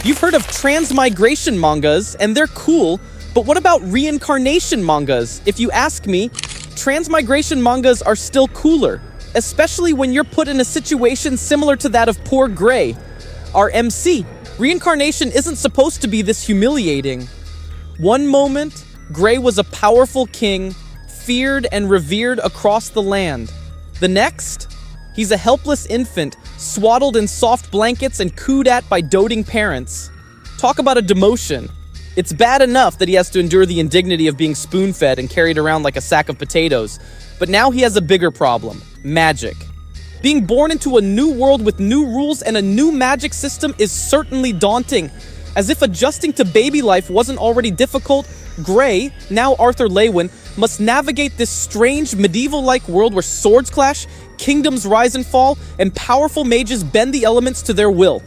You've heard of transmigration mangas, and they're cool, but what about reincarnation mangas? If you ask me, transmigration mangas are still cooler, especially when you're put in a situation similar to that of poor Gray, our MC. Reincarnation isn't supposed to be this humiliating. One moment, Gray was a powerful king, feared and revered across the land. The next, he's a helpless infant, swaddled in soft blankets and cooed at by doting parents. Talk about a demotion. It's bad enough that he has to endure the indignity of being spoon-fed and carried around like a sack of potatoes, but now he has a bigger problem: magic. Being born into a new world with new rules and a new magic system is certainly daunting. As if adjusting to baby life wasn't already difficult, Gray, now Arthur Leywin, must navigate this strange medieval-like world where swords clash, kingdoms rise and fall, and powerful mages bend the elements to their will.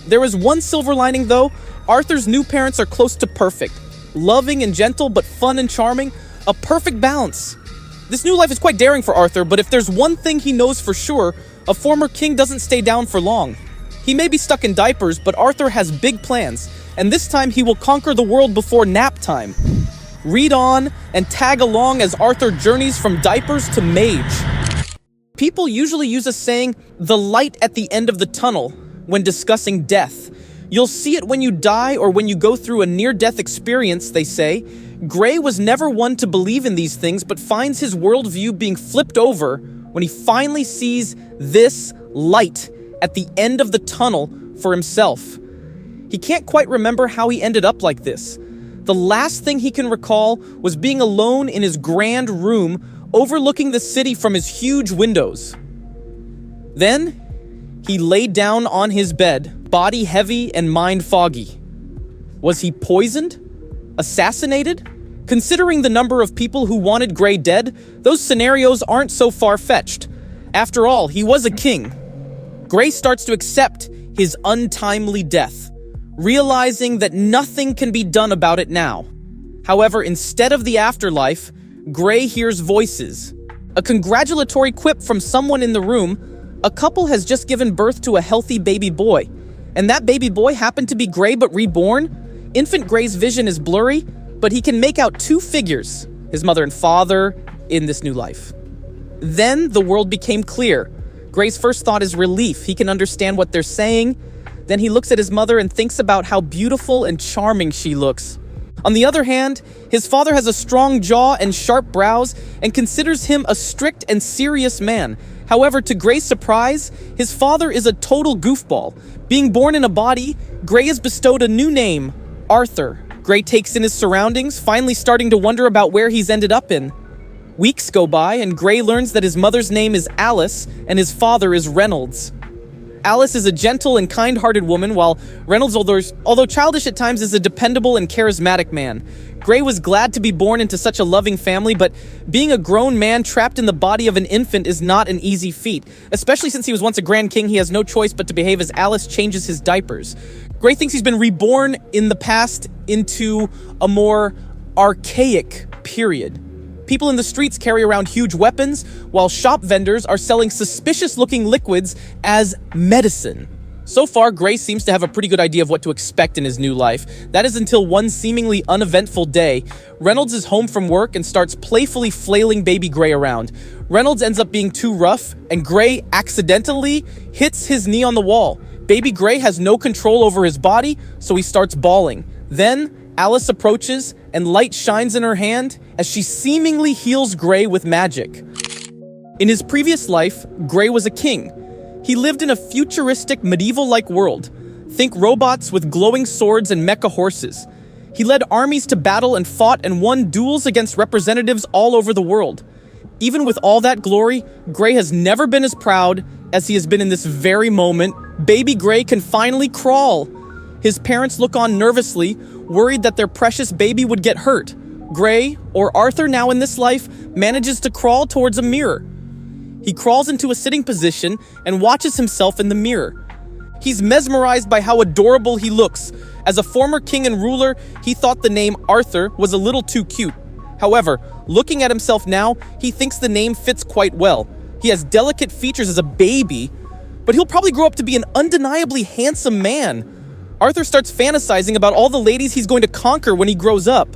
There is one silver lining though: Arthur's new parents are close to perfect. Loving and gentle, but fun and charming, a perfect balance. This new life is quite daring for Arthur, but if there's one thing he knows for sure, a former king doesn't stay down for long. He may be stuck in diapers, but Arthur has big plans, and this time he will conquer the world before nap time. Read on and tag along as Arthur journeys from diapers to mage. People usually use a saying, "the light at the end of the tunnel," when discussing death. You'll see it when you die or when you go through a near-death experience, they say. Gray was never one to believe in these things, but finds his worldview being flipped over when he finally sees this light at the end of the tunnel for himself. He can't quite remember how he ended up like this. The last thing he can recall was being alone in his grand room, overlooking the city from his huge windows. Then, he laid down on his bed, body heavy and mind foggy. Was he poisoned? Assassinated? Considering the number of people who wanted Gray dead, those scenarios aren't so far-fetched. After all, he was a king. Gray starts to accept his untimely death, realizing that nothing can be done about it now. However, instead of the afterlife, Gray hears voices. A congratulatory quip from someone in the room: a couple has just given birth to a healthy baby boy. And that baby boy happened to be Gray but reborn? Infant Gray's vision is blurry, but he can make out two figures, his mother and father, in this new life. Then the world became clear. Gray's first thought is relief. He can understand what they're saying. Then he looks at his mother and thinks about how beautiful and charming she looks. On the other hand, his father has a strong jaw and sharp brows and considers him a strict and serious man. However, to Gray's surprise, his father is a total goofball. Being born in a body, Gray is bestowed a new name: Arthur. Gray takes in his surroundings, finally starting to wonder about where he's ended up in. Weeks go by, and Gray learns that his mother's name is Alice, and his father is Reynolds. Alice is a gentle and kind-hearted woman, while Reynolds, although childish at times, is a dependable and charismatic man. Gray was glad to be born into such a loving family, but being a grown man trapped in the body of an infant is not an easy feat. Especially since he was once a grand king, he has no choice but to behave as Alice changes his diapers. Gray thinks he's been reborn in the past into a more archaic period. People in the streets carry around huge weapons, while shop vendors are selling suspicious-looking liquids as medicine. So far, Gray seems to have a pretty good idea of what to expect in his new life. That is until one seemingly uneventful day, Reynolds is home from work and starts playfully flailing baby Gray around. Reynolds ends up being too rough, and Gray accidentally hits his knee on the wall. Baby Gray has no control over his body, so he starts bawling. Then, Alice approaches, and light shines in her hand as she seemingly heals Gray with magic. In his previous life, Gray was a king. He lived in a futuristic, medieval-like world. Think robots with glowing swords and mecha horses. He led armies to battle and fought and won duels against representatives all over the world. Even with all that glory, Gray has never been as proud as he has been in this very moment. Baby Gray can finally crawl. His parents look on nervously, worried that their precious baby would get hurt. Gray, or Arthur now in this life, manages to crawl towards a mirror. He crawls into a sitting position and watches himself in the mirror. He's mesmerized by how adorable he looks. As a former king and ruler, he thought the name Arthur was a little too cute. However, looking at himself now, he thinks the name fits quite well. He has delicate features as a baby, but he'll probably grow up to be an undeniably handsome man. Arthur starts fantasizing about all the ladies he's going to conquer when he grows up.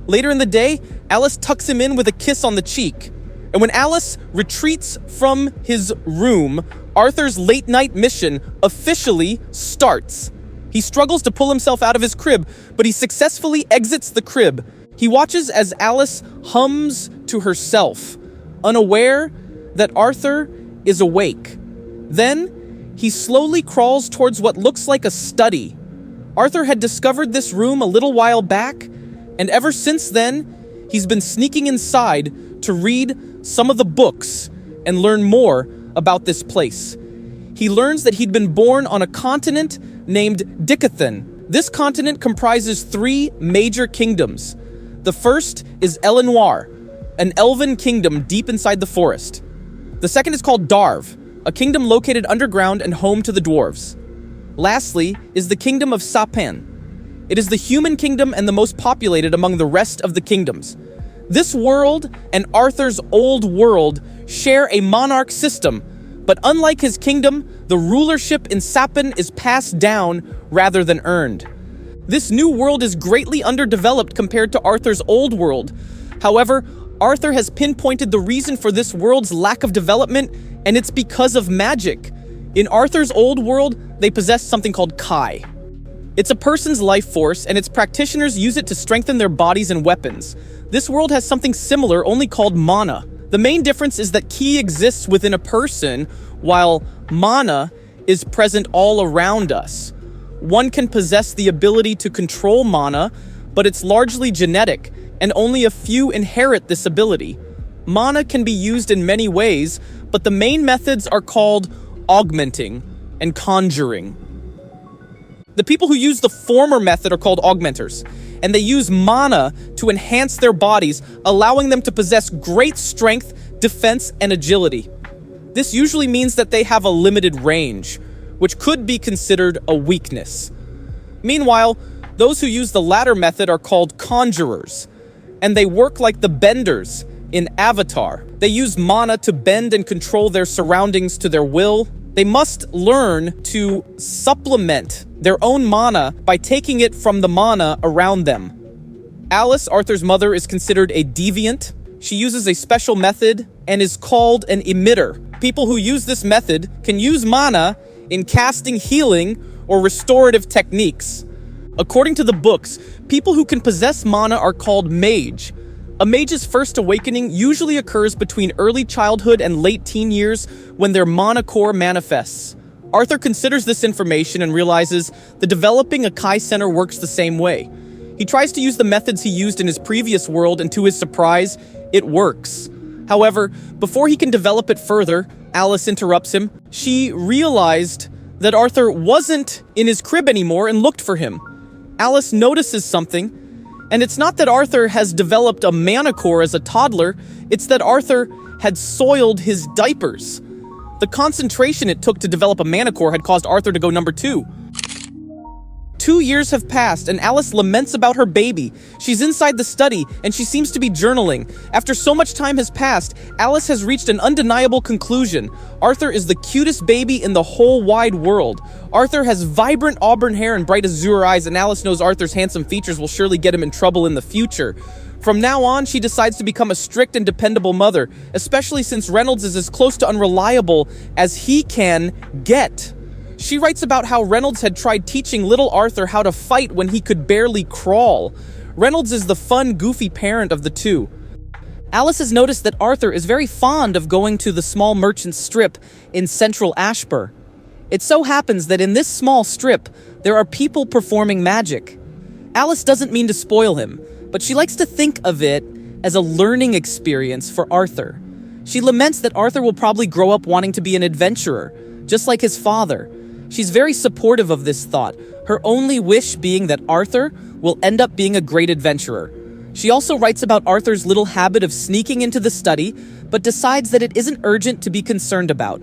Later in the day, Alice tucks him in with a kiss on the cheek. And when Alice retreats from his room, Arthur's late-night mission officially starts. He struggles to pull himself out of his crib, but he successfully exits the crib. He watches as Alice hums to herself, unaware that Arthur is awake. Then, he slowly crawls towards what looks like a study. Arthur had discovered this room a little while back, and ever since then, he's been sneaking inside to read some of the books and learn more about this place. He learns that he'd been born on a continent named Dicathan. This continent comprises 3 major kingdoms. The first is Elenoir, an elven kingdom deep inside the forest. The second is called Darv, a kingdom located underground and home to the dwarves. Lastly is the kingdom of Sapin. It is the human kingdom and the most populated among the rest of the kingdoms. This world and Arthur's old world share a monarch system, but unlike his kingdom, the rulership in Sapin is passed down rather than earned. This new world is greatly underdeveloped compared to Arthur's old world. However, Arthur has pinpointed the reason for this world's lack of development, and it's because of magic. In Arthur's old world, they possess something called Kai. It's a person's life force, and its practitioners use it to strengthen their bodies and weapons. This world has something similar, only called mana. The main difference is that ki exists within a person, while mana is present all around us. One can possess the ability to control mana, but it's largely genetic, and only a few inherit this ability. Mana can be used in many ways, but the main methods are called augmenting and conjuring. The people who use the former method are called augmenters, and they use mana to enhance their bodies, allowing them to possess great strength, defense, and agility. This usually means that they have a limited range, which could be considered a weakness. Meanwhile, those who use the latter method are called conjurers, and they work like the benders in Avatar. They use mana to bend and control their surroundings to their will. They must learn to supplement their own mana by taking it from the mana around them. Alice, Arthur's mother, is considered a deviant. She uses a special method and is called an emitter. People who use this method can use mana in casting healing or restorative techniques. According to the books, people who can possess mana are called mage. A mage's first awakening usually occurs between early childhood and late teen years when their mana core manifests. Arthur considers this information and realizes that developing a Kai Center works the same way. He tries to use the methods he used in his previous world, and to his surprise, it works. However, before he can develop it further, Alice interrupts him. She realized that Arthur wasn't in his crib anymore and looked for him. Alice notices something, and it's not that Arthur has developed a mana core as a toddler, it's that Arthur had soiled his diapers. The concentration it took to develop a mana core had caused Arthur to go number 2. 2 years have passed, and Alice laments about her baby. She's inside the study, and she seems to be journaling. After so much time has passed, Alice has reached an undeniable conclusion. Arthur is the cutest baby in the whole wide world. Arthur has vibrant auburn hair and bright azure eyes, and Alice knows Arthur's handsome features will surely get him in trouble in the future. From now on, she decides to become a strict and dependable mother, especially since Reynolds is as close to unreliable as he can get. She writes about how Reynolds had tried teaching little Arthur how to fight when he could barely crawl. Reynolds is the fun, goofy parent of the two. Alice has noticed that Arthur is very fond of going to the small merchant strip in central Ashbur. It so happens that in this small strip, there are people performing magic. Alice doesn't mean to spoil him, but she likes to think of it as a learning experience for Arthur. She laments that Arthur will probably grow up wanting to be an adventurer, just like his father. She's very supportive of this thought, her only wish being that Arthur will end up being a great adventurer. She also writes about Arthur's little habit of sneaking into the study, but decides that it isn't urgent to be concerned about.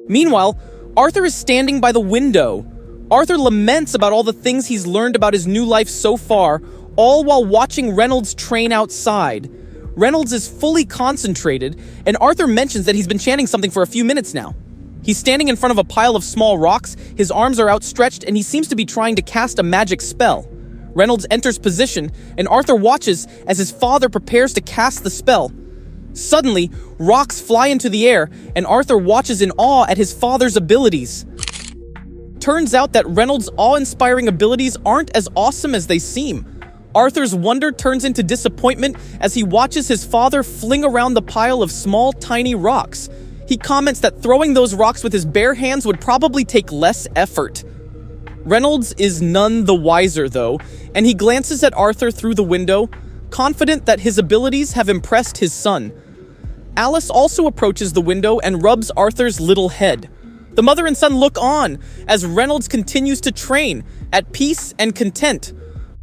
Meanwhile, Arthur is standing by the window. Arthur laments about all the things he's learned about his new life so far, all while watching Reynolds train outside. Reynolds is fully concentrated, and Arthur mentions that he's been chanting something for a few minutes now. He's standing in front of a pile of small rocks, his arms are outstretched, and he seems to be trying to cast a magic spell. Reynolds enters position, and Arthur watches as his father prepares to cast the spell. Suddenly, rocks fly into the air, and Arthur watches in awe at his father's abilities. Turns out that Reynolds' awe-inspiring abilities aren't as awesome as they seem. Arthur's wonder turns into disappointment as he watches his father fling around the pile of small, tiny rocks. He comments that throwing those rocks with his bare hands would probably take less effort. Reynolds is none the wiser, though, and he glances at Arthur through the window, confident that his abilities have impressed his son. Alice also approaches the window and rubs Arthur's little head. The mother and son look on as Reynolds continues to train, at peace and content.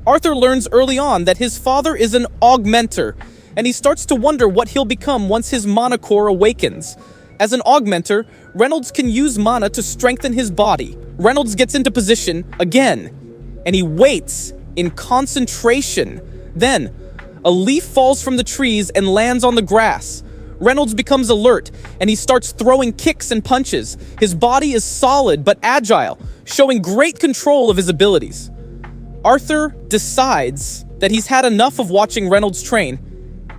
Arthur learns early on that his father is an augmenter, and he starts to wonder what he'll become once his mana core awakens. As an augmenter, Reynolds can use mana to strengthen his body. Reynolds gets into position again, and he waits in concentration. Then, a leaf falls from the trees and lands on the grass. Reynolds becomes alert, and he starts throwing kicks and punches. His body is solid but agile, showing great control of his abilities. Arthur decides that he's had enough of watching Reynolds train,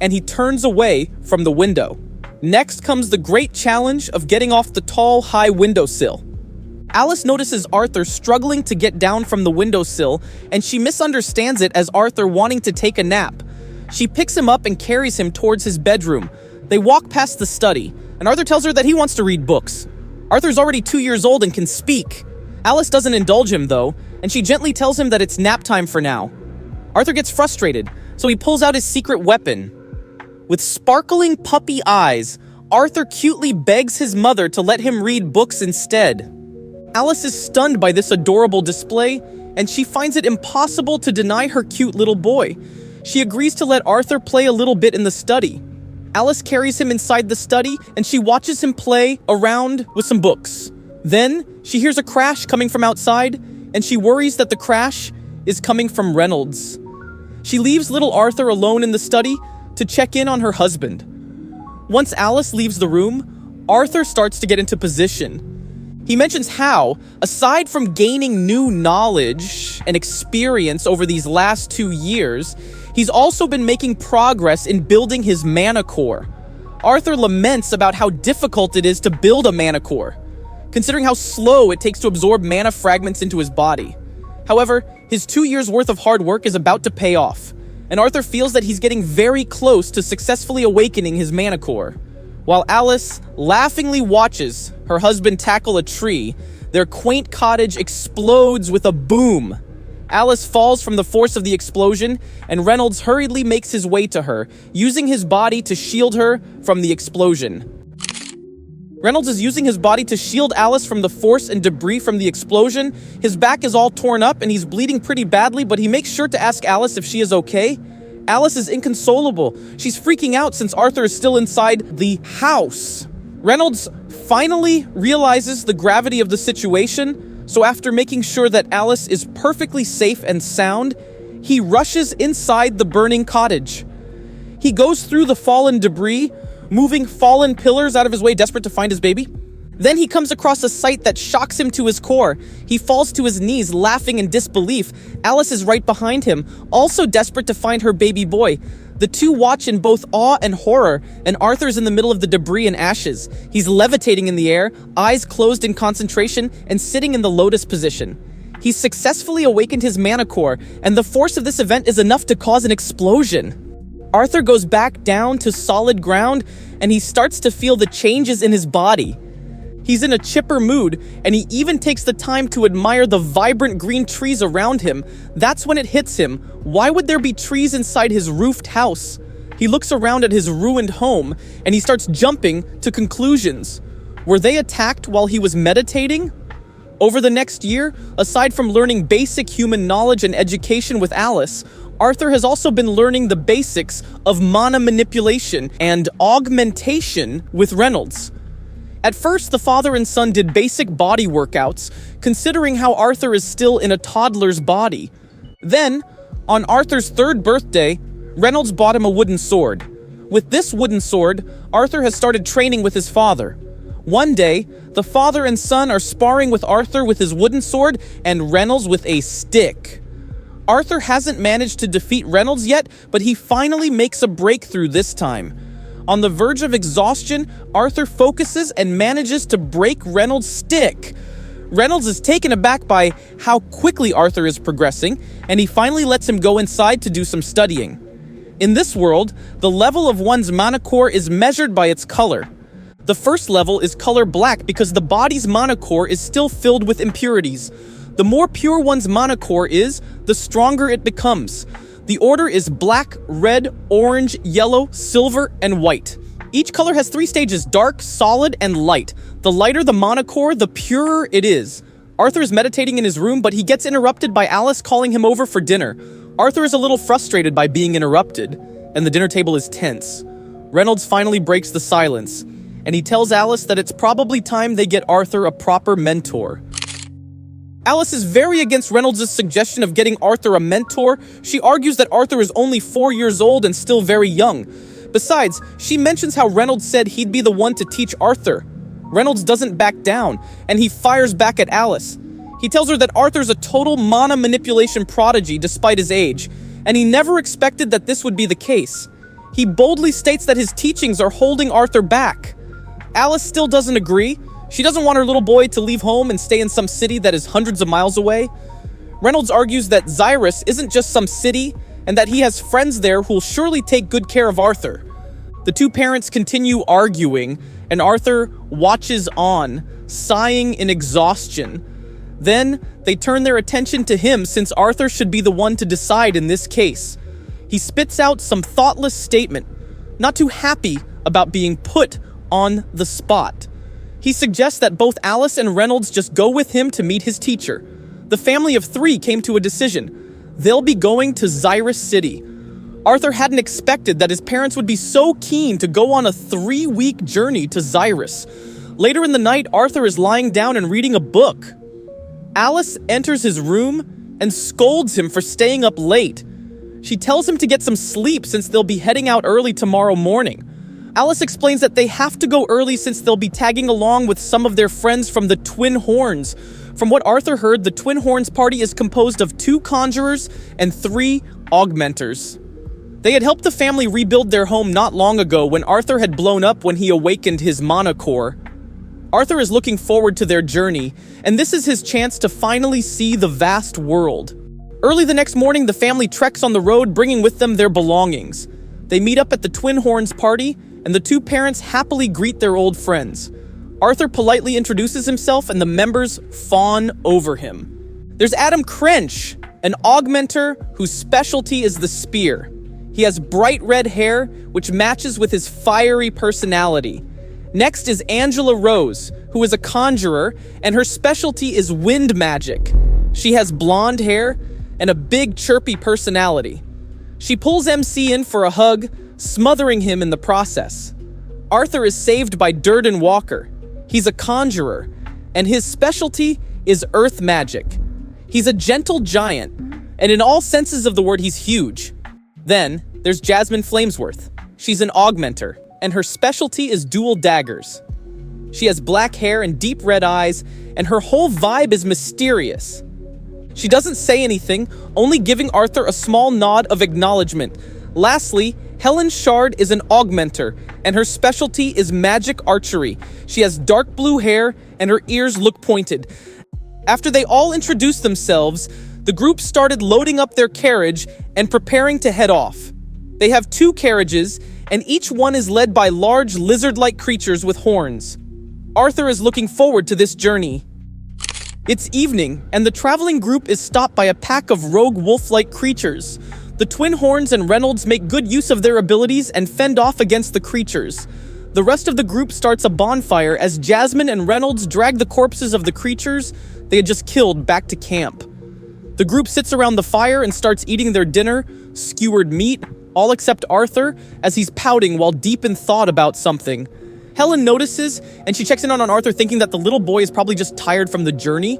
and he turns away from the window. Next comes the great challenge of getting off the tall, high windowsill. Alice notices Arthur struggling to get down from the windowsill, and she misunderstands it as Arthur wanting to take a nap. She picks him up and carries him towards his bedroom. They walk past the study, and Arthur tells her that he wants to read books. Arthur's already 2 years old and can speak. Alice doesn't indulge him, though, and she gently tells him that it's nap time for now. Arthur gets frustrated, so he pulls out his secret weapon. With sparkling puppy eyes, Arthur cutely begs his mother to let him read books instead. Alice is stunned by this adorable display, and she finds it impossible to deny her cute little boy. She agrees to let Arthur play a little bit in the study. Alice carries him inside the study, and she watches him play around with some books. Then, she hears a crash coming from outside, and she worries that the crash is coming from Reynolds. She leaves little Arthur alone in the study to check in on her husband. Once Alice leaves the room, Arthur starts to get into position. He mentions how, aside from gaining new knowledge and experience over these last 2 years, he's also been making progress in building his mana core. Arthur laments about how difficult it is to build a mana core, considering how slow it takes to absorb mana fragments into his body. However, his 2 years' worth of hard work is about to pay off, and Arthur feels that he's getting very close to successfully awakening his mana core. While Alice laughingly watches her husband tackle a tree, their quaint cottage explodes with a boom. Alice falls from the force of the explosion, and Reynolds hurriedly makes his way to her, using his body to shield her from the explosion. Reynolds is using his body to shield Alice from the force and debris from the explosion. His back is all torn up and he's bleeding pretty badly, but he makes sure to ask Alice if she is okay. Alice is inconsolable. She's freaking out since Arthur is still inside the house. Reynolds finally realizes the gravity of the situation, so after making sure that Alice is perfectly safe and sound, he rushes inside the burning cottage. He goes through the fallen debris, moving fallen pillars out of his way, desperate to find his baby. Then he comes across a sight that shocks him to his core. He falls to his knees, laughing in disbelief. Alice is right behind him, also desperate to find her baby boy. The two watch in both awe and horror, and Arthur's in the middle of the debris and ashes. He's levitating in the air, eyes closed in concentration, and sitting in the lotus position. He's successfully awakened his mana core, and the force of this event is enough to cause an explosion. Arthur goes back down to solid ground, and he starts to feel the changes in his body. He's in a chipper mood, and he even takes the time to admire the vibrant green trees around him. That's when it hits him. Why would there be trees inside his roofed house? He looks around at his ruined home, and he starts jumping to conclusions. Were they attacked while he was meditating? Over the next year, aside from learning basic human knowledge and education with Alice, Arthur has also been learning the basics of mana manipulation and augmentation with Reynolds. At first, the father and son did basic body workouts, considering how Arthur is still in a toddler's body. Then, on Arthur's 3rd birthday, Reynolds bought him a wooden sword. With this wooden sword, Arthur has started training with his father. One day, the father and son are sparring with Arthur with his wooden sword and Reynolds with a stick. Arthur hasn't managed to defeat Reynolds yet, but he finally makes a breakthrough this time. On the verge of exhaustion, Arthur focuses and manages to break Reynolds' stick. Reynolds is taken aback by how quickly Arthur is progressing, and he finally lets him go inside to do some studying. In this world, the level of one's mana core is measured by its color. The first level is color black because the body's mana core is still filled with impurities. The more pure one's mana core is, the stronger it becomes. The order is black, red, orange, yellow, silver, and white. Each color has 3 stages: dark, solid, and light. The lighter the mana core, the purer it is. Arthur is meditating in his room, but he gets interrupted by Alice calling him over for dinner. Arthur is a little frustrated by being interrupted, and the dinner table is tense. Reynolds finally breaks the silence, and he tells Alice that it's probably time they get Arthur a proper mentor. Alice is very against Reynolds' suggestion of getting Arthur a mentor. She argues that Arthur is only 4 years old and still very young. Besides, she mentions how Reynolds said he'd be the one to teach Arthur. Reynolds doesn't back down, and he fires back at Alice. He tells her that Arthur's a total mana manipulation prodigy despite his age, and he never expected that this would be the case. He boldly states that his teachings are holding Arthur back. Alice still doesn't agree. She doesn't want her little boy to leave home and stay in some city that is hundreds of miles away. Reynolds argues that Xyrus isn't just some city, and that he has friends there who'll surely take good care of Arthur. The two parents continue arguing, and Arthur watches on, sighing in exhaustion. Then, they turn their attention to him since Arthur should be the one to decide in this case. He spits out some thoughtless statement, not too happy about being put on the spot. He suggests that both Alice and Reynolds just go with him to meet his teacher. The family of 3 came to a decision. They'll be going to Xyrus City. Arthur hadn't expected that his parents would be so keen to go on a 3-week journey to Xyrus. Later in the night, Arthur is lying down and reading a book. Alice enters his room and scolds him for staying up late. She tells him to get some sleep since they'll be heading out early tomorrow morning. Alice explains that they have to go early since they'll be tagging along with some of their friends from the Twin Horns. From what Arthur heard, the Twin Horns party is composed of 2 conjurers and 3 augmenters. They had helped the family rebuild their home not long ago when Arthur had blown up when he awakened his mana core. Arthur is looking forward to their journey, and this is his chance to finally see the vast world. Early the next morning, the family treks on the road, bringing with them their belongings. They meet up at the Twin Horns party, and the 2 parents happily greet their old friends. Arthur politely introduces himself, and the members fawn over him. There's Adam Crench, an augmenter whose specialty is the spear. He has bright red hair, which matches with his fiery personality. Next is Angela Rose, who is a conjurer, and her specialty is wind magic. She has blonde hair and a big chirpy personality. She pulls MC in for a hug, smothering him in the process. Arthur is saved by Durden Walker. He's a conjurer, and his specialty is earth magic. He's a gentle giant, and in all senses of the word, he's huge. Then, there's Jasmine Flamesworth. She's an augmenter, and her specialty is dual daggers. She has black hair and deep red eyes, and her whole vibe is mysterious. She doesn't say anything, only giving Arthur a small nod of acknowledgement. Lastly, Helen Shard is an augmenter, and her specialty is magic archery. She has dark blue hair, and her ears look pointed. After they all introduced themselves, the group started loading up their carriage and preparing to head off. They have 2 carriages, and each one is led by large lizard-like creatures with horns. Arthur is looking forward to this journey. It's evening, and the traveling group is stopped by a pack of rogue wolf-like creatures. The Twin Horns and Reynolds make good use of their abilities and fend off against the creatures. The rest of the group starts a bonfire as Jasmine and Reynolds drag the corpses of the creatures they had just killed back to camp. The group sits around the fire and starts eating their dinner, skewered meat, all except Arthur, as he's pouting while deep in thought about something. Helen notices, and she checks in on Arthur thinking that the little boy is probably just tired from the journey.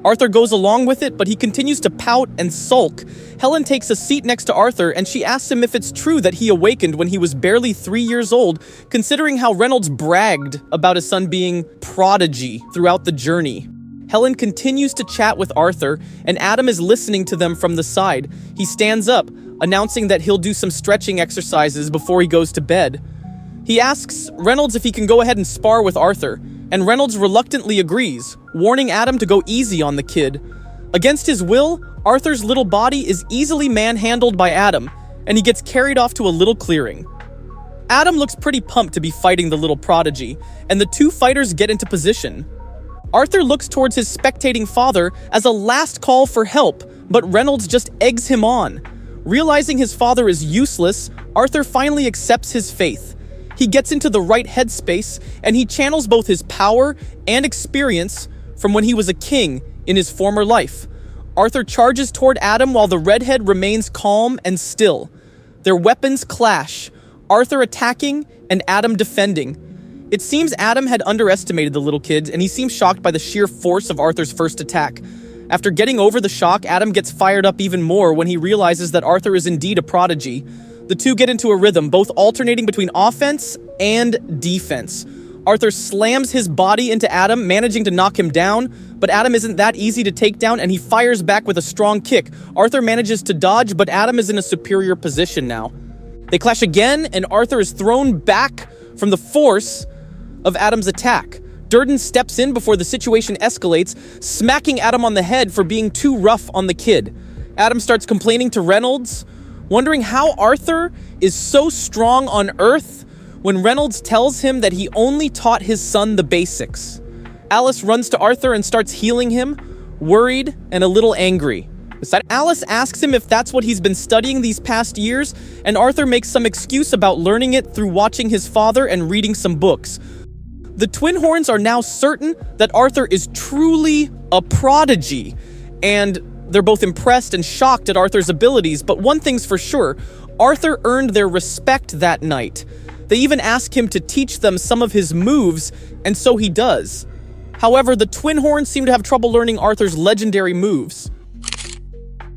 Arthur goes along with it, but he continues to pout and sulk. Helen takes a seat next to Arthur, and she asks him if it's true that he awakened when he was barely 3 years old, considering how Reynolds bragged about his son being Prodigy throughout the journey. Helen continues to chat with Arthur, and Adam is listening to them from the side. He stands up, announcing that he'll do some stretching exercises before he goes to bed. He asks Reynolds if he can go ahead and spar with Arthur, and Reynolds reluctantly agrees, warning Adam to go easy on the kid. Against his will, Arthur's little body is easily manhandled by Adam, and he gets carried off to a little clearing. Adam looks pretty pumped to be fighting the little Prodigy, and the two fighters get into position. Arthur looks towards his spectating father as a last call for help, but Reynolds just eggs him on. Realizing his father is useless, Arthur finally accepts his faith. He gets into the right headspace, and he channels both his power and experience from when he was a king in his former life. Arthur charges toward Adam while the redhead remains calm and still. Their weapons clash, Arthur attacking and Adam defending. It seems Adam had underestimated the little kids, and he seems shocked by the sheer force of Arthur's first attack. After getting over the shock, Adam gets fired up even more when he realizes that Arthur is indeed a prodigy. The two get into a rhythm, both alternating between offense and defense. Arthur slams his body into Adam, managing to knock him down, but Adam isn't that easy to take down, and he fires back with a strong kick. Arthur manages to dodge, but Adam is in a superior position now. They clash again, and Arthur is thrown back from the force of Adam's attack. Durden steps in before the situation escalates, smacking Adam on the head for being too rough on the kid. Adam starts complaining to Reynolds, wondering how Arthur is so strong on Earth when Reynolds tells him that he only taught his son the basics. Alice runs to Arthur and starts healing him, worried and a little angry. Alice asks him if that's what he's been studying these past years, and Arthur makes some excuse about learning it through watching his father and reading some books. The Twin Horns are now certain that Arthur is truly a prodigy, and they're both impressed and shocked at Arthur's abilities, but one thing's for sure, Arthur earned their respect that night. They even ask him to teach them some of his moves, and so he does. However, the Twin Horns seem to have trouble learning Arthur's legendary moves.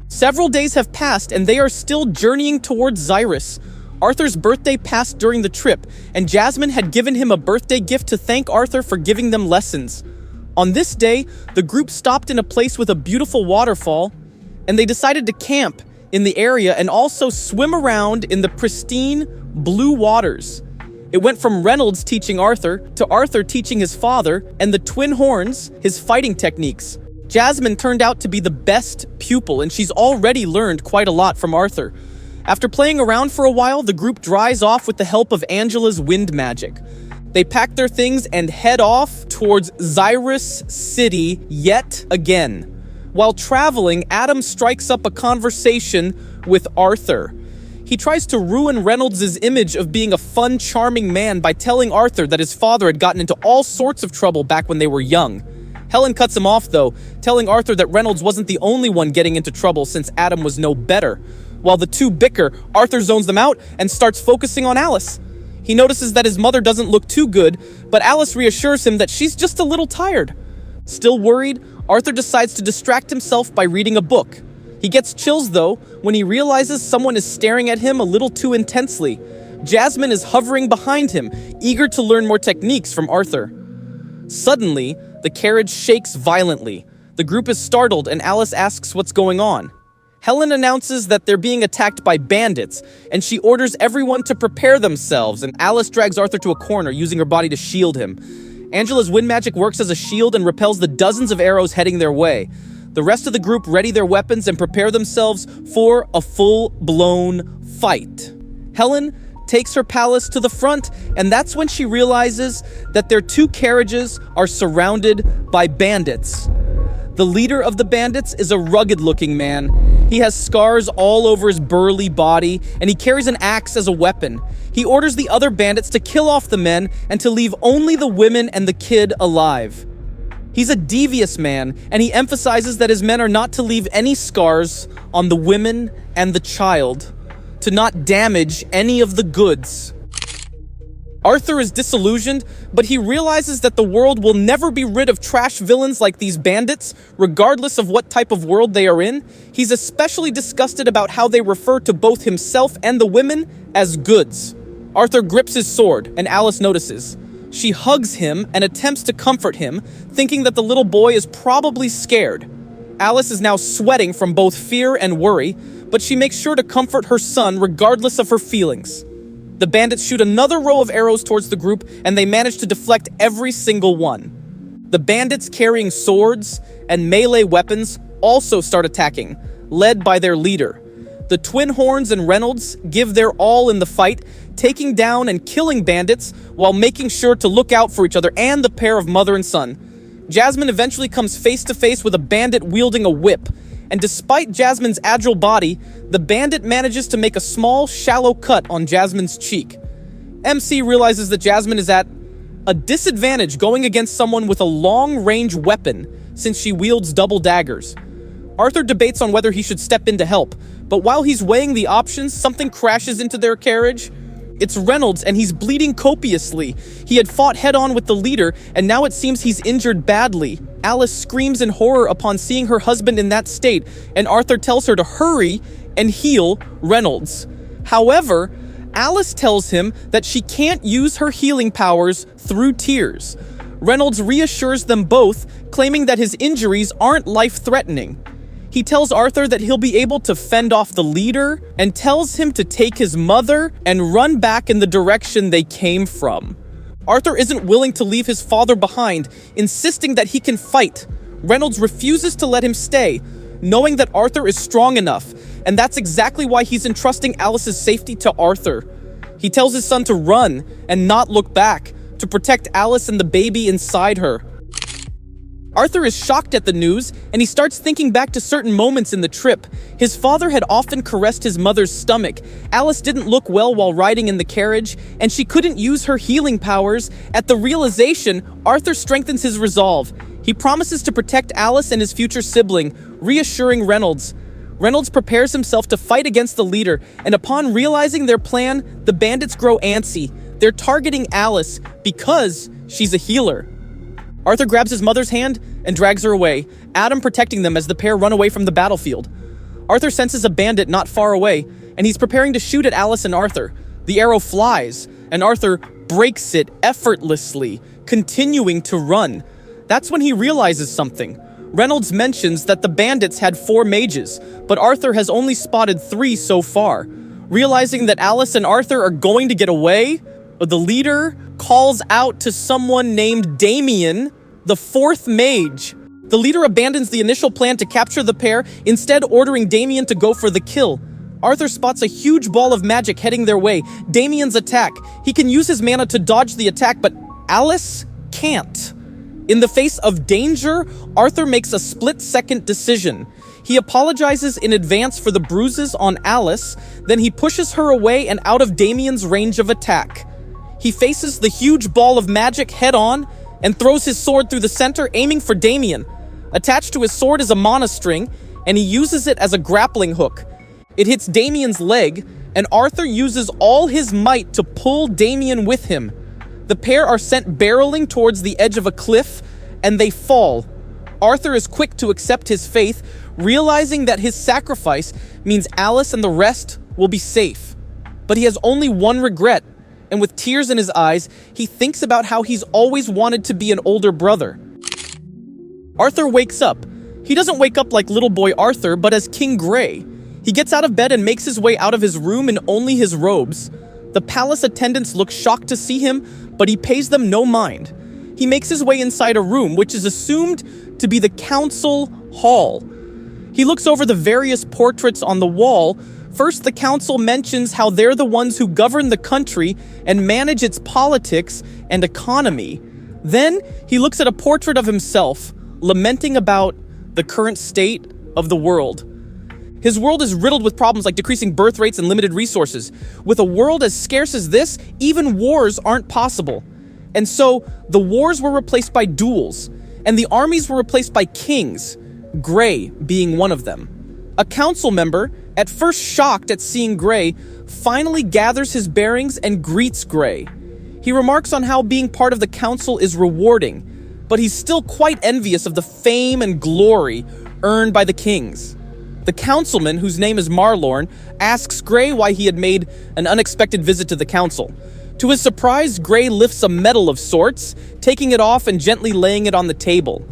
Several days have passed, and they are still journeying towards Xyrus. Arthur's birthday passed during the trip, and Jasmine had given him a birthday gift to thank Arthur for giving them lessons. On this day, the group stopped in a place with a beautiful waterfall, and they decided to camp in the area and also swim around in the pristine blue waters. It went from Reynolds teaching Arthur to Arthur teaching his father and the Twin Horns his fighting techniques. Jasmine turned out to be the best pupil, and she's already learned quite a lot from Arthur. After playing around for a while, the group dries off with the help of Angela's wind magic. They pack their things and head off towards Xyrus City yet again. While traveling, Adam strikes up a conversation with Arthur. He tries to ruin Reynolds' image of being a fun, charming man by telling Arthur that his father had gotten into all sorts of trouble back when they were young. Helen cuts him off, though, telling Arthur that Reynolds wasn't the only one getting into trouble since Adam was no better. While the two bicker, Arthur zones them out and starts focusing on Alice. He notices that his mother doesn't look too good, but Alice reassures him that she's just a little tired. Still worried, Arthur decides to distract himself by reading a book. He gets chills, though, when he realizes someone is staring at him a little too intensely. Jasmine is hovering behind him, eager to learn more techniques from Arthur. Suddenly, the carriage shakes violently. The group is startled, and Alice asks what's going on. Helen announces that they're being attacked by bandits, and she orders everyone to prepare themselves, and Alice drags Arthur to a corner, using her body to shield him. Angela's wind magic works as a shield and repels the dozens of arrows heading their way. The rest of the group ready their weapons and prepare themselves for a full-blown fight. Helen takes her palace to the front, and that's when she realizes that their two carriages are surrounded by bandits. The leader of the bandits is a rugged-looking man. He has scars all over his burly body, and he carries an axe as a weapon. He orders the other bandits to kill off the men and to leave only the women and the kid alive. He's a devious man, and he emphasizes that his men are not to leave any scars on the women and the child, to not damage any of the goods. Arthur is disillusioned, but he realizes that the world will never be rid of trash villains like these bandits, regardless of what type of world they are in. He's especially disgusted about how they refer to both himself and the women as goods. Arthur grips his sword, and Alice notices. She hugs him and attempts to comfort him, thinking that the little boy is probably scared. Alice is now sweating from both fear and worry, but she makes sure to comfort her son regardless of her feelings. The bandits shoot another row of arrows towards the group, and they manage to deflect every single one. The bandits carrying swords and melee weapons also start attacking, led by their leader. The Twin Horns and Reynolds give their all in the fight, taking down and killing bandits while making sure to look out for each other and the pair of mother and son. Jasmine eventually comes face to face with a bandit wielding a whip, and despite Jasmine's agile body, the bandit manages to make a small, shallow cut on Jasmine's cheek. MC realizes that Jasmine is at a disadvantage going against someone with a long-range weapon, since she wields double daggers. Arthur debates on whether he should step in to help, but while he's weighing the options, something crashes into their carriage. It's Reynolds, and he's bleeding copiously. He had fought head-on with the leader, and now it seems he's injured badly. Alice screams in horror upon seeing her husband in that state, and Arthur tells her to hurry and heal Reynolds. However, Alice tells him that she can't use her healing powers through tears. Reynolds reassures them both, claiming that his injuries aren't life-threatening. He tells Arthur that he'll be able to fend off the leader and tells him to take his mother and run back in the direction they came from. Arthur isn't willing to leave his father behind, insisting that he can fight. Reynolds refuses to let him stay, knowing that Arthur is strong enough, and that's exactly why he's entrusting Alice's safety to Arthur. He tells his son to run and not look back, to protect Alice and the baby inside her. Arthur is shocked at the news, and he starts thinking back to certain moments in the trip. His father had often caressed his mother's stomach. Alice didn't look well while riding in the carriage, and she couldn't use her healing powers. At the realization, Arthur strengthens his resolve. He promises to protect Alice and his future sibling, reassuring Reynolds. Reynolds prepares himself to fight against the leader, and upon realizing their plan, the bandits grow antsy. They're targeting Alice because she's a healer. Arthur grabs his mother's hand and drags her away, Adam protecting them as the pair run away from the battlefield. Arthur senses a bandit not far away, and he's preparing to shoot at Alice and Arthur. The arrow flies, and Arthur breaks it effortlessly, continuing to run. That's when he realizes something. Reynolds mentions that the bandits had 4 mages, but Arthur has only spotted 3 so far. Realizing that Alice and Arthur are going to get away, the leader calls out to someone named Damien, the 4th mage. The leader abandons the initial plan to capture the pair, instead ordering Damien to go for the kill. Arthur spots a huge ball of magic heading their way, Damien's attack. He can use his mana to dodge the attack, but Alice can't. In the face of danger, Arthur makes a split-second decision. He apologizes in advance for the bruises on Alice, then he pushes her away and out of Damien's range of attack. He faces the huge ball of magic head-on and throws his sword through the center, aiming for Damien. Attached to his sword is a mana string, and he uses it as a grappling hook. It hits Damien's leg, and Arthur uses all his might to pull Damien with him. The pair are sent barreling towards the edge of a cliff, and they fall. Arthur is quick to accept his fate, realizing that his sacrifice means Alice and the rest will be safe. But he has only one regret, and with tears in his eyes, he thinks about how he's always wanted to be an older brother. Arthur wakes up. He doesn't wake up like little boy Arthur, but as King Gray. He gets out of bed and makes his way out of his room in only his robes. The palace attendants look shocked to see him, but he pays them no mind. He makes his way inside a room, which is assumed to be the council hall. He looks over the various portraits on the wall. First, the council mentions how they're the ones who govern the country and manage its politics and economy. Then, he looks at a portrait of himself, lamenting about the current state of the world. His world is riddled with problems like decreasing birth rates and limited resources. With a world as scarce as this, even wars aren't possible. And so, the wars were replaced by duels, and the armies were replaced by kings, Gray being one of them. A council member, at first shocked at seeing Gray, finally gathers his bearings and greets Gray. He remarks on how being part of the council is rewarding, but he's still quite envious of the fame and glory earned by the kings. The councilman, whose name is Marlorn, asks Gray why he had made an unexpected visit to the council. To his surprise, Gray lifts a medal of sorts, taking it off and gently laying it on the table.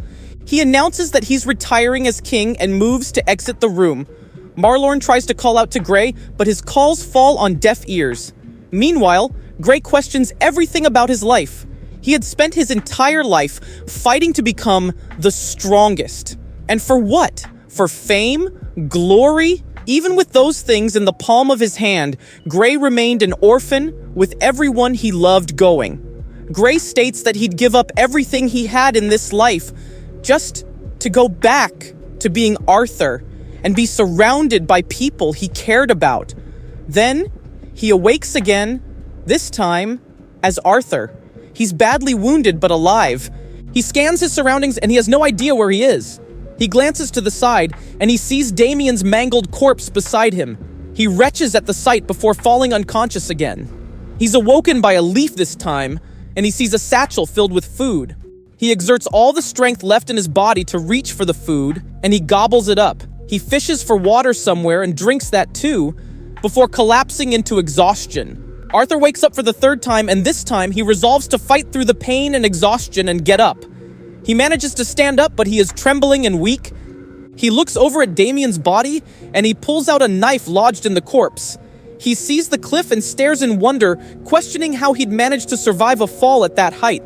He announces that he's retiring as king and moves to exit the room. Marlorn tries to call out to Gray, but his calls fall on deaf ears. Meanwhile, Gray questions everything about his life. He had spent his entire life fighting to become the strongest. And for what? For fame? Glory? Even with those things in the palm of his hand, Gray remained an orphan with everyone he loved going. Gray states that he'd give up everything he had in this life just to go back to being Arthur and be surrounded by people he cared about. Then, he awakes again, this time as Arthur. He's badly wounded but alive. He scans his surroundings and he has no idea where he is. He glances to the side and he sees Damien's mangled corpse beside him. He retches at the sight before falling unconscious again. He's awoken by a leaf this time, and he sees a satchel filled with food. He exerts all the strength left in his body to reach for the food, and he gobbles it up. He fishes for water somewhere and drinks that too, before collapsing into exhaustion. Arthur wakes up for the third time, and this time he resolves to fight through the pain and exhaustion and get up. He manages to stand up, but he is trembling and weak. He looks over at Damien's body, and he pulls out a knife lodged in the corpse. He sees the cliff and stares in wonder, questioning how he'd managed to survive a fall at that height.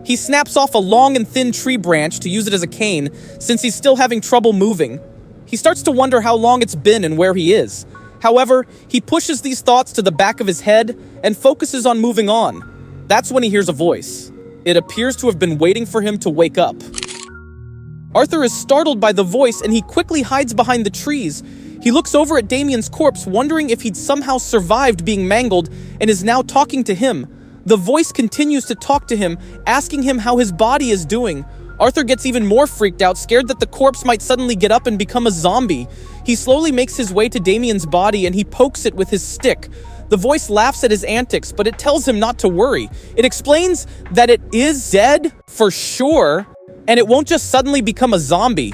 He snaps off a long and thin tree branch to use it as a cane, since he's still having trouble moving. He starts to wonder how long it's been and where he is. However, he pushes these thoughts to the back of his head and focuses on moving on. That's when he hears a voice. It appears to have been waiting for him to wake up. Arthur is startled by the voice and he quickly hides behind the trees. He looks over at Damien's corpse, wondering if he'd somehow survived being mangled and is now talking to him. The voice continues to talk to him, asking him how his body is doing. Arthur gets even more freaked out, scared that the corpse might suddenly get up and become a zombie. He slowly makes his way to Damien's body and he pokes it with his stick. The voice laughs at his antics, but it tells him not to worry. It explains that it is dead for sure, and it won't just suddenly become a zombie.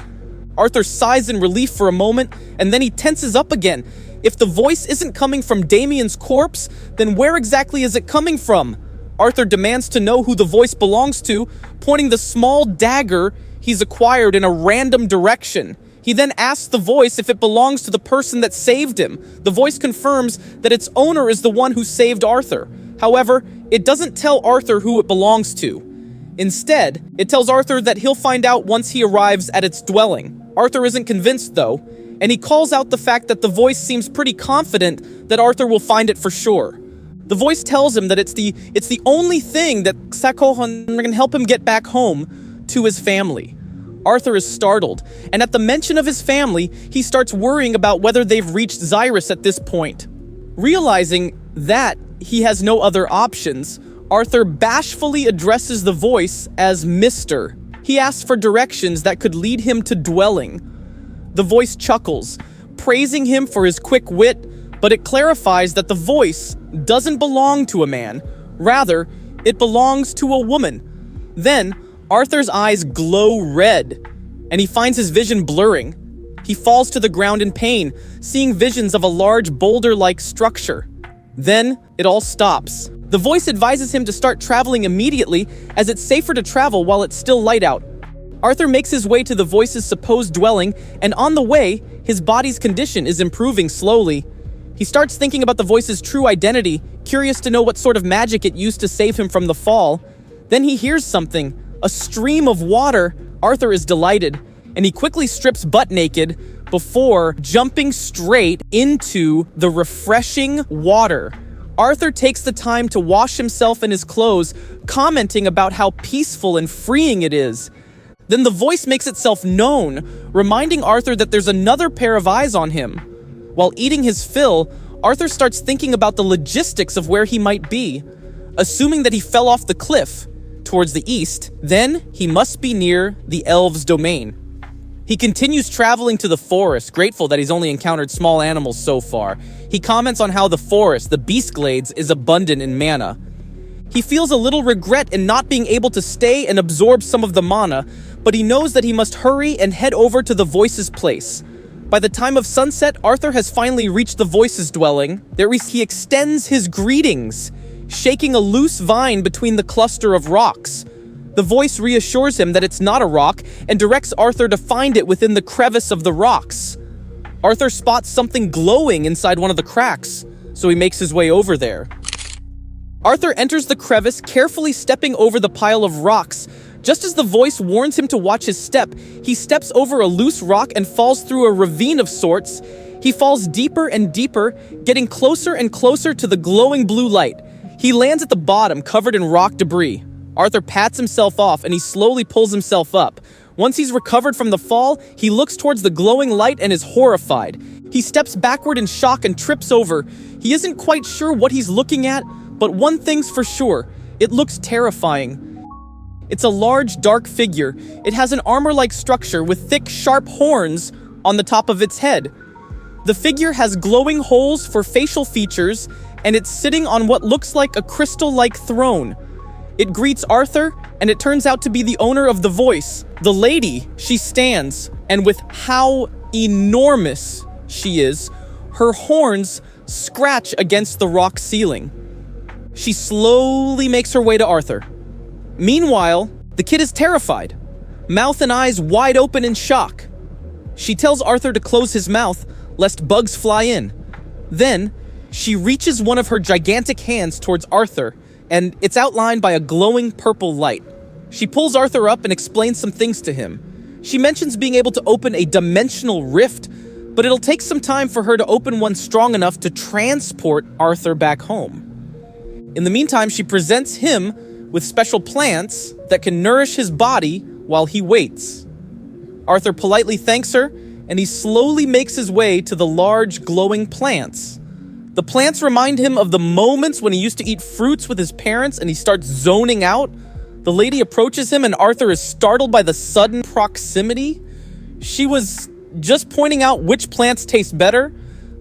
Arthur sighs in relief for a moment, and then he tenses up again. If the voice isn't coming from Damien's corpse, then where exactly is it coming from? Arthur demands to know who the voice belongs to, pointing the small dagger he's acquired in a random direction. He then asks the voice if it belongs to the person that saved him. The voice confirms that its owner is the one who saved Arthur. However, it doesn't tell Arthur who it belongs to. Instead, it tells Arthur that he'll find out once he arrives at its dwelling. Arthur isn't convinced, though, and he calls out the fact that the voice seems pretty confident that Arthur will find it for sure. The voice tells him that it's the only thing that Sakohan can help him get back home to his family. Arthur is startled, and at the mention of his family, he starts worrying about whether they've reached Xyrus at this point. Realizing that he has no other options, Arthur bashfully addresses the voice as Mr. He asks for directions that could lead him to dwelling. The voice chuckles, praising him for his quick wit, but it clarifies that the voice doesn't belong to a man. Rather, it belongs to a woman. Then, Arthur's eyes glow red, and he finds his vision blurring. He falls to the ground in pain, seeing visions of a large boulder-like structure. Then, it all stops. The voice advises him to start traveling immediately, as it's safer to travel while it's still light out. Arthur makes his way to the voice's supposed dwelling, and on the way, his body's condition is improving slowly. He starts thinking about the voice's true identity, curious to know what sort of magic it used to save him from the fall. Then he hears something, a stream of water. Arthur is delighted, and he quickly strips butt naked before jumping straight into the refreshing water. Arthur takes the time to wash himself and his clothes, commenting about how peaceful and freeing it is. Then the voice makes itself known, reminding Arthur that there's another pair of eyes on him. While eating his fill, Arthur starts thinking about the logistics of where he might be. Assuming that he fell off the cliff towards the east, then he must be near the elves' domain. He continues traveling to the forest, grateful that he's only encountered small animals so far. He comments on how the forest, the Beastglades, is abundant in mana. He feels a little regret in not being able to stay and absorb some of the mana, but he knows that he must hurry and head over to the Voices' place. By the time of sunset, Arthur has finally reached the Voices' dwelling. He extends his greetings, shaking a loose vine between the cluster of rocks. The voice reassures him that it's not a rock and directs Arthur to find it within the crevice of the rocks. Arthur spots something glowing inside one of the cracks, so he makes his way over there. Arthur enters the crevice, carefully stepping over the pile of rocks. Just as the voice warns him to watch his step, he steps over a loose rock and falls through a ravine of sorts. He falls deeper and deeper, getting closer and closer to the glowing blue light. He lands at the bottom, covered in rock debris. Arthur pats himself off and he slowly pulls himself up. Once he's recovered from the fall, he looks towards the glowing light and is horrified. He steps backward in shock and trips over. He isn't quite sure what he's looking at, but one thing's for sure, it looks terrifying. It's a large, dark figure. It has an armor-like structure with thick, sharp horns on the top of its head. The figure has glowing holes for facial features, and it's sitting on what looks like a crystal-like throne. It greets Arthur, and it turns out to be the owner of the voice. The lady, she stands, and with how enormous she is, her horns scratch against the rock ceiling. She slowly makes her way to Arthur. Meanwhile, the kid is terrified, mouth and eyes wide open in shock. She tells Arthur to close his mouth, lest bugs fly in. Then, she reaches one of her gigantic hands towards Arthur, and it's outlined by a glowing purple light. She pulls Arthur up and explains some things to him. She mentions being able to open a dimensional rift, but it'll take some time for her to open one strong enough to transport Arthur back home. In the meantime, she presents him with special plants that can nourish his body while he waits. Arthur politely thanks her, and he slowly makes his way to the large glowing plants. The plants remind him of the moments when he used to eat fruits with his parents and he starts zoning out. The lady approaches him and Arthur is startled by the sudden proximity. She was just pointing out which plants taste better.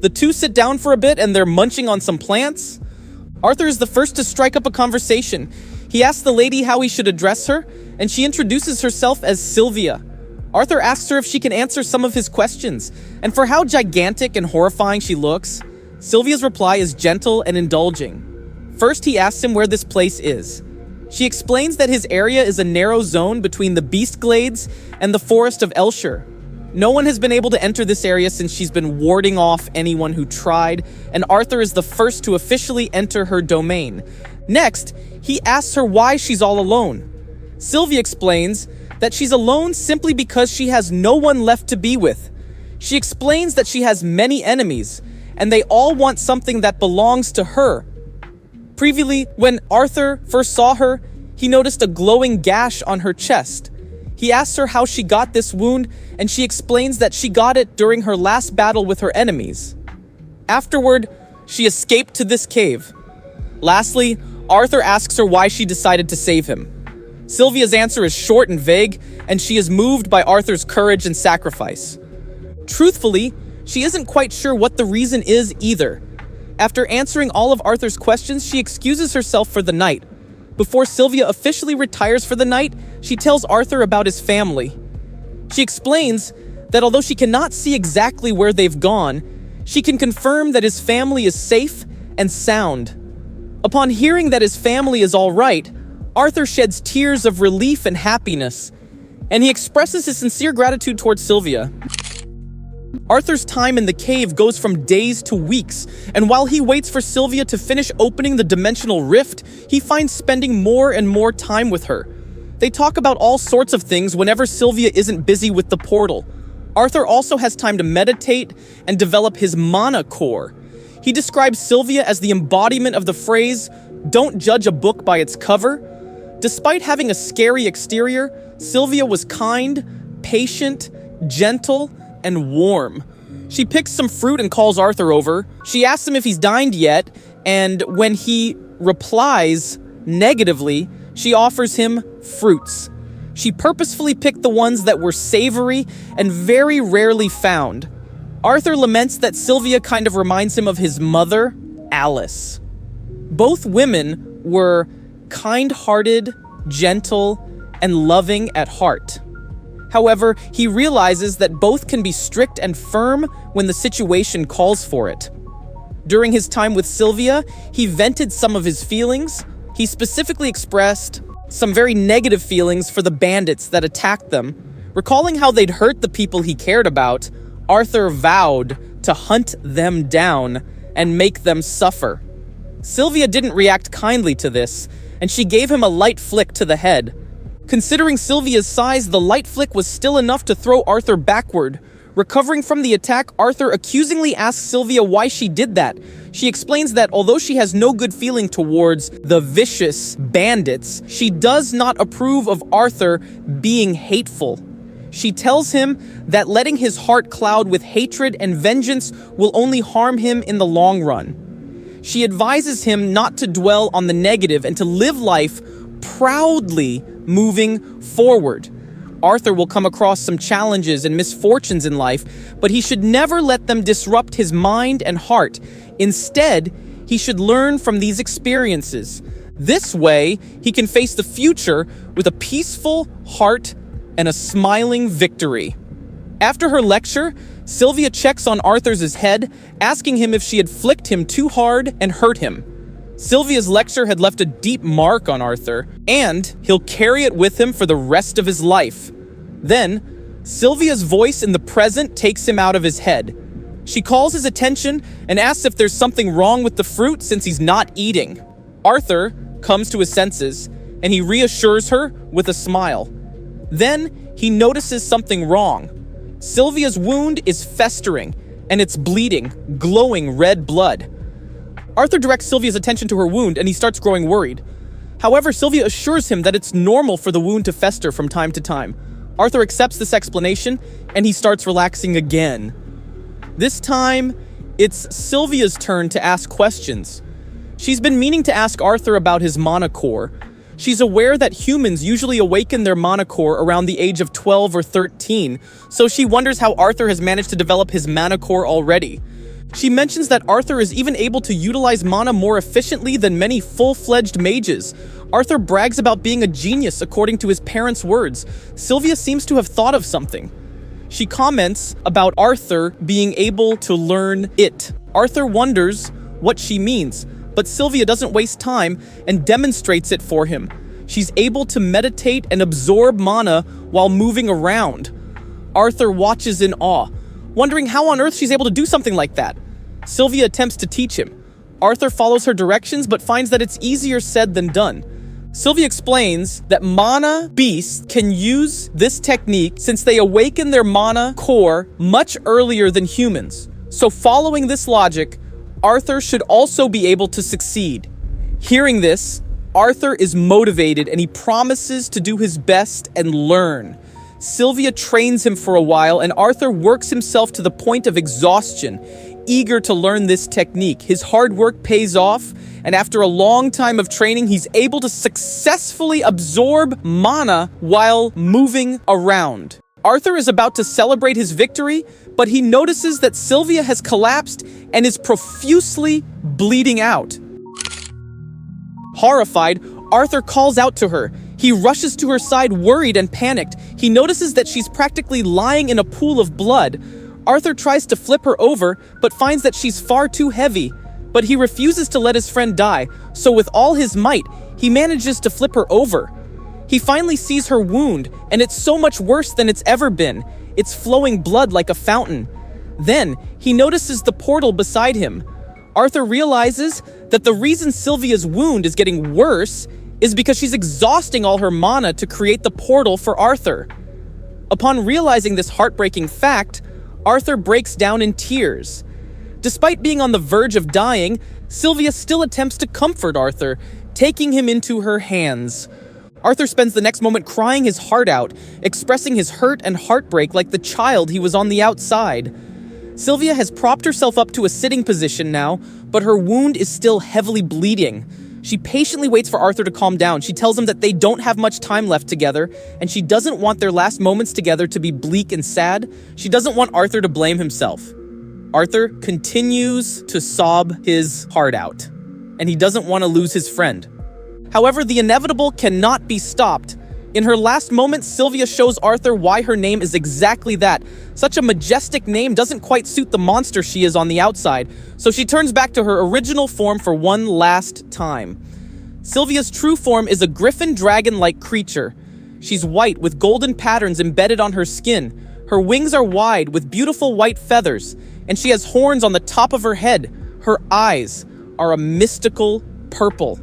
The two sit down for a bit and they're munching on some plants. Arthur is the first to strike up a conversation. He asks the lady how he should address her, and she introduces herself as Sylvia. Arthur asks her if she can answer some of his questions, and for how gigantic and horrifying she looks. Sylvia's reply is gentle and indulging. First, he asks him where this place is. She explains that his area is a narrow zone between the Beast Glades and the Forest of Elshire. No one has been able to enter this area since she's been warding off anyone who tried, and Arthur is the first to officially enter her domain. Next, he asks her why she's all alone. Sylvia explains that she's alone simply because she has no one left to be with. She explains that she has many enemies, and they all want something that belongs to her. Previously, when Arthur first saw her, he noticed a glowing gash on her chest. He asks her how she got this wound, and she explains that she got it during her last battle with her enemies. Afterward, she escaped to this cave. Lastly, Arthur asks her why she decided to save him. Sylvia's answer is short and vague, and she is moved by Arthur's courage and sacrifice. Truthfully, she isn't quite sure what the reason is either. After answering all of Arthur's questions, she excuses herself for the night. Before Sylvia officially retires for the night, she tells Arthur about his family. She explains that although she cannot see exactly where they've gone, she can confirm that his family is safe and sound. Upon hearing that his family is all right, Arthur sheds tears of relief and happiness, and he expresses his sincere gratitude towards Sylvia. Arthur's time in the cave goes from days to weeks, and while he waits for Sylvia to finish opening the dimensional rift, he finds spending more and more time with her. They talk about all sorts of things whenever Sylvia isn't busy with the portal. Arthur also has time to meditate and develop his mana core. He describes Sylvia as the embodiment of the phrase, "Don't judge a book by its cover." Despite having a scary exterior, Sylvia was kind, patient, gentle, and warm. She picks some fruit and calls Arthur over. She asks him if he's dined yet, and when he replies negatively, she offers him fruits. She purposefully picked the ones that were savory and very rarely found. Arthur laments that Sylvia kind of reminds him of his mother, Alice. Both women were kind-hearted, gentle, and loving at heart. However, he realizes that both can be strict and firm when the situation calls for it. During his time with Sylvia, he vented some of his feelings. He specifically expressed some very negative feelings for the bandits that attacked them. Recalling how they'd hurt the people he cared about, Arthur vowed to hunt them down and make them suffer. Sylvia didn't react kindly to this, and she gave him a light flick to the head. Considering Sylvia's size, the light flick was still enough to throw Arthur backward. Recovering from the attack, Arthur accusingly asks Sylvia why she did that. She explains that although she has no good feeling towards the vicious bandits, she does not approve of Arthur being hateful. She tells him that letting his heart cloud with hatred and vengeance will only harm him in the long run. She advises him not to dwell on the negative and to live life proudly moving forward. Arthur will come across some challenges and misfortunes in life, but he should never let them disrupt his mind and heart. Instead, he should learn from these experiences. This way, he can face the future with a peaceful heart and a smiling victory. After her lecture, Sylvia checks on Arthur's head, asking him if she had flicked him too hard and hurt him. Sylvia's lecture had left a deep mark on Arthur, and he'll carry it with him for the rest of his life. Then, Sylvia's voice in the present takes him out of his head. She calls his attention and asks if there's something wrong with the fruit since he's not eating. Arthur comes to his senses, and he reassures her with a smile. Then, he notices something wrong. Sylvia's wound is festering, and it's bleeding, glowing red blood. Arthur directs Sylvia's attention to her wound, and he starts growing worried. However, Sylvia assures him that it's normal for the wound to fester from time to time. Arthur accepts this explanation, and he starts relaxing again. This time, it's Sylvia's turn to ask questions. She's been meaning to ask Arthur about his mana core. She's aware that humans usually awaken their mana core around the age of 12 or 13, so she wonders how Arthur has managed to develop his mana core already. She mentions that Arthur is even able to utilize mana more efficiently than many full-fledged mages. Arthur brags about being a genius according to his parents' words. Sylvia seems to have thought of something. She comments about Arthur being able to learn it. Arthur wonders what she means, but Sylvia doesn't waste time and demonstrates it for him. She's able to meditate and absorb mana while moving around. Arthur watches in awe, wondering how on earth she's able to do something like that. Sylvia attempts to teach him. Arthur follows her directions but finds that it's easier said than done. Sylvia explains that mana beasts can use this technique since they awaken their mana core much earlier than humans. So following this logic, Arthur should also be able to succeed. Hearing this, Arthur is motivated and he promises to do his best and learn. Sylvia trains him for a while and Arthur works himself to the point of exhaustion, eager to learn this technique. His hard work pays off, and after a long time of training, he's able to successfully absorb mana while moving around. Arthur is about to celebrate his victory, but he notices that Sylvia has collapsed and is profusely bleeding out. Horrified, Arthur calls out to her. He rushes to her side, worried and panicked. He notices that she's practically lying in a pool of blood. Arthur tries to flip her over, but finds that she's far too heavy. But he refuses to let his friend die, so with all his might, he manages to flip her over. He finally sees her wound, and it's so much worse than it's ever been. It's flowing blood like a fountain. Then, he notices the portal beside him. Arthur realizes that the reason Sylvia's wound is getting worse is because she's exhausting all her mana to create the portal for Arthur. Upon realizing this heartbreaking fact, Arthur breaks down in tears. Despite being on the verge of dying, Sylvia still attempts to comfort Arthur, taking him into her hands. Arthur spends the next moment crying his heart out, expressing his hurt and heartbreak like the child he was on the outside. Sylvia has propped herself up to a sitting position now, but her wound is still heavily bleeding. She patiently waits for Arthur to calm down. She tells him that they don't have much time left together, and she doesn't want their last moments together to be bleak and sad. She doesn't want Arthur to blame himself. Arthur continues to sob his heart out, and he doesn't want to lose his friend. However, the inevitable cannot be stopped. In her last moments, Sylvia shows Arthur why her name is exactly that. Such a majestic name doesn't quite suit the monster she is on the outside, so she turns back to her original form for one last time. Sylvia's true form is a griffin dragon-like creature. She's white with golden patterns embedded on her skin. Her wings are wide with beautiful white feathers, and she has horns on the top of her head. Her eyes are a mystical purple.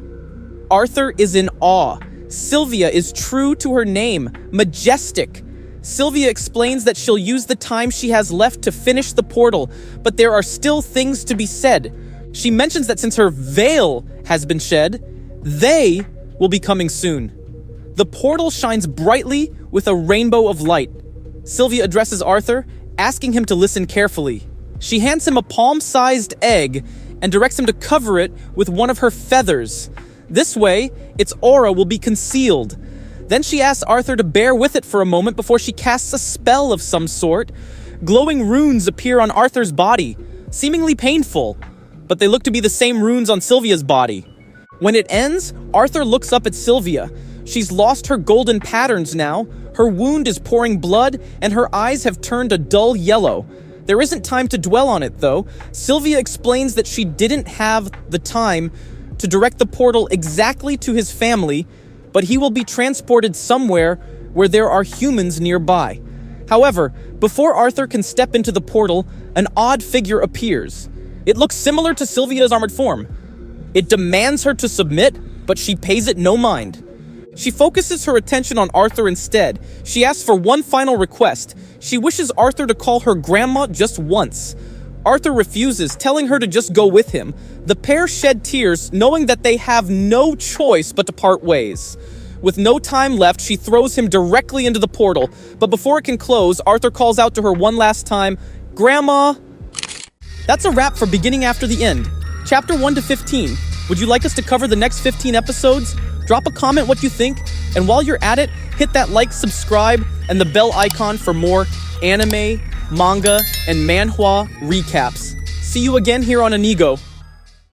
Arthur is in awe. Sylvia is true to her name, majestic. Sylvia explains that she'll use the time she has left to finish the portal, but there are still things to be said. She mentions that since her veil has been shed, they will be coming soon. The portal shines brightly with a rainbow of light. Sylvia addresses Arthur, asking him to listen carefully. She hands him a palm-sized egg and directs him to cover it with one of her feathers. This way, its aura will be concealed. Then she asks Arthur to bear with it for a moment before she casts a spell of some sort. Glowing runes appear on Arthur's body, seemingly painful, but they look to be the same runes on Sylvia's body. When it ends, Arthur looks up at Sylvia. She's lost her golden patterns now, her wound is pouring blood, and her eyes have turned a dull yellow. There isn't time to dwell on it, though. Sylvia explains that she didn't have the time to direct the portal exactly to his family, but he will be transported somewhere where there are humans nearby. However, before Arthur can step into the portal, an odd figure appears. It looks similar to Sylvia's armored form. It demands her to submit, but she pays it no mind. She focuses her attention on Arthur instead. She asks for one final request. She wishes Arthur to call her grandma just once. Arthur refuses, telling her to just go with him. The pair shed tears, knowing that they have no choice but to part ways. With no time left, she throws him directly into the portal. But before it can close, Arthur calls out to her one last time, "Grandma!" That's a wrap for Beginning After the End. Chapter 1 to 15. Would you like us to cover the next 15 episodes? Drop a comment what you think, and while you're at it, hit that like, subscribe, and the bell icon for more anime, manga, and manhwa recaps. See you again here on Anigo.